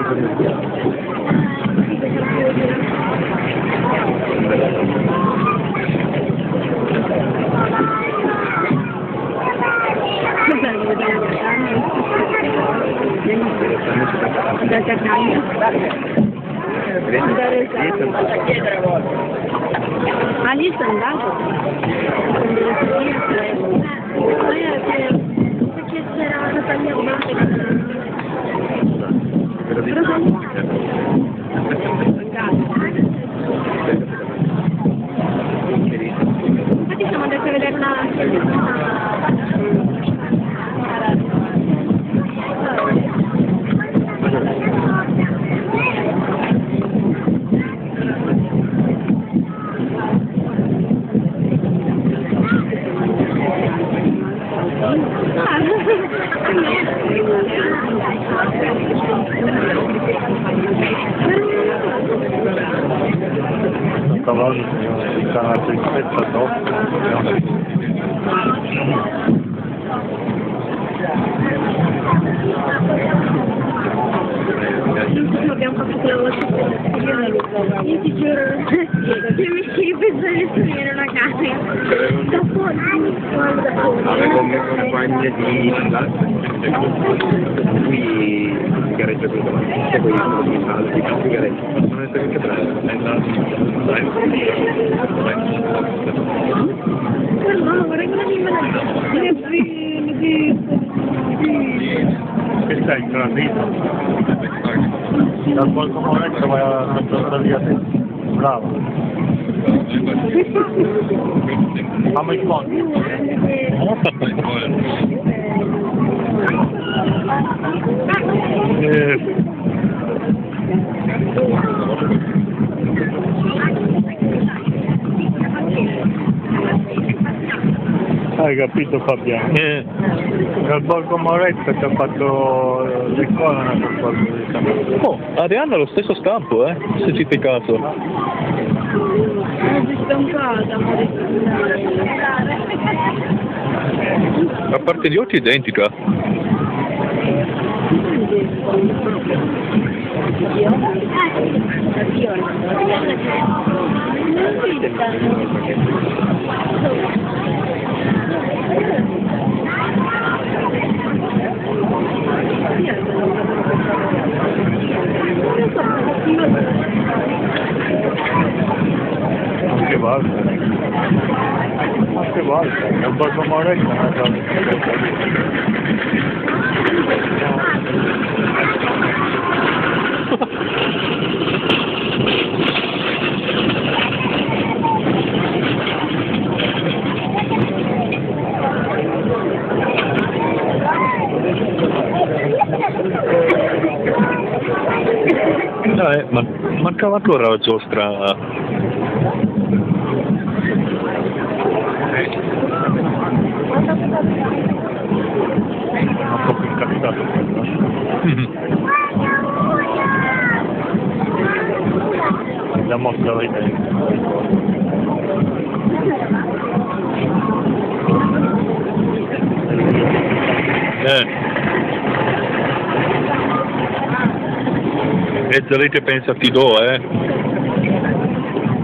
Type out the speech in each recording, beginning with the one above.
Da Catania. Ah, lì sto andato. Perché c'era una tagliata. Infatti siamo andati a vedere una... Cavallo, sta una tristezza troppo. Abbiamo fatto quella volta io ti giuro io mi scrivo pensare di finire una casa dopo avevo una compagna di qui gareggia qui davanti e poi di salti campi gareggia non è stato che no vorrei che Questo è il granito. Dal Borgo Moretto vai a giocare via te. Bravo. Fammi il fondo. Hai capito Fabiano? Dal Borgo Moretto ci ha fatto le colonne per qualcosa di San. Oh, Adriano ha lo stesso stampo, se ci fai caso. La parte di occhi è identica. Anche volte, il Borgo Moretto è una Ma mancava ancora la giostra. un po' più incazzato. La mostra la idea. Mezza lei che pensa ti do,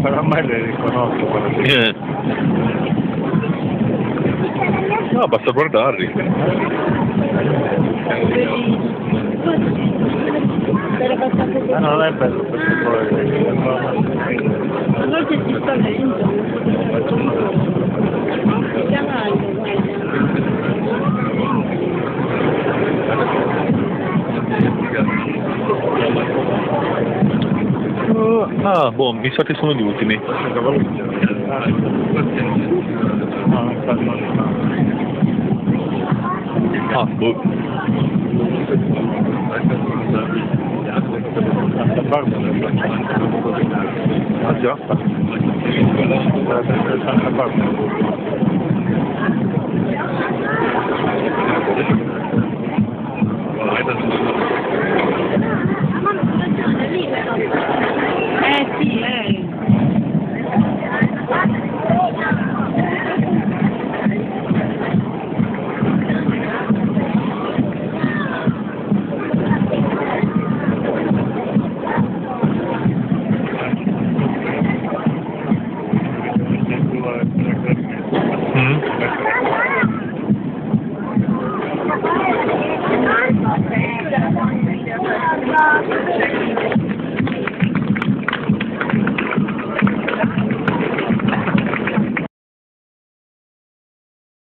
Però a me le riconosco quelle che... No, basta guardarli. non è bello perché poi... non c'è ci sta vento Boh, mi sa che sono gli ultimi. Boh. Ah già? Santa Barbara. sì, Grazie.